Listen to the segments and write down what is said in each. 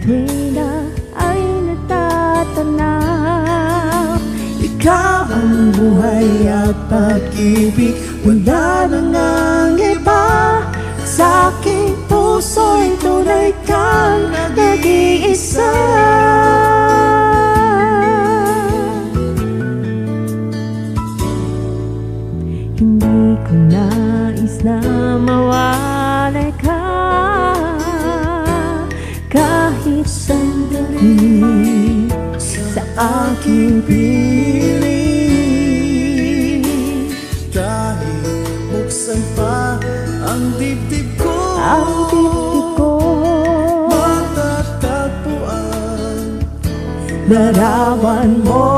tuwing na ay natatanaw. Ikaw ang buhay at pag-ibig, wala nang ang iba. Sa aking puso'y tunay kang nag-iisa. Hindi ko nais na mawalay ka kahit sandali Sa aking piling, kahit buksan pa ang dibdib ko, matatagpuan larawan mo.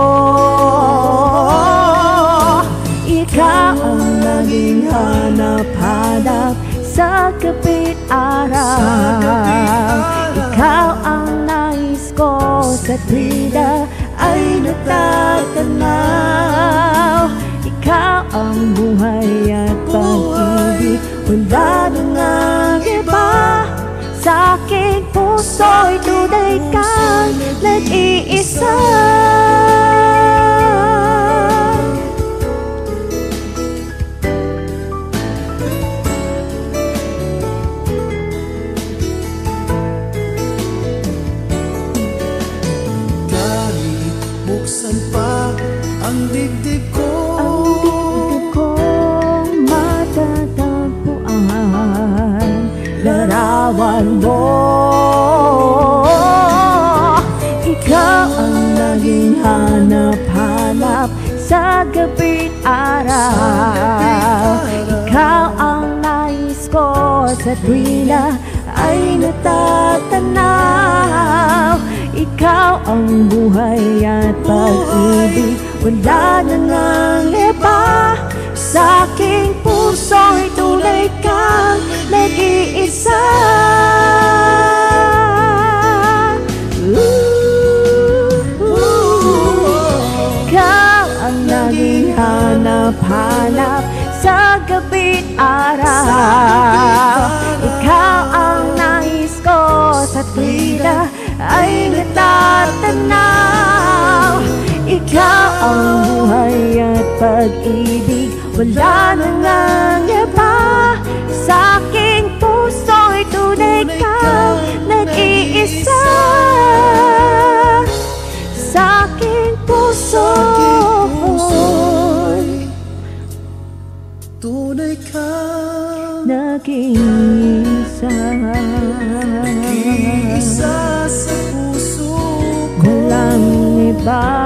Ikaw ang naging hanap-hanap sa gabit araw. Ikaw ang nais ko sa tuwing na ay natatanaw. Ikaw ang buhay at pag-ibig, wala nang ang iba. Sa aking puso'y tunay kang nag-iisa. Kahit buksan pa ang dibdib ko, matatagpuan larawan mo. Ikaw ang naging hanap-hanap sa gabit araw. Ikaw ang nais ko sa tuwing na ay natatanaw. Ikaw ang buhay at pag-ibig, wala nang ang iba. Sa aking puso'y tunay kang nag-iisa. Ikaw ang naging hanap-hanap sa gabit araw. Ikaw ang nais ko sa tuwing na ay natatanaw. Ikaw ang buhay at pag-ibig, wala nang ang iba. Sa aking puso'y tunay kang nag-iisa. Sa aking puso'y tunay kang nag-iisa. nag-iisa sa puso ko. Walang iba.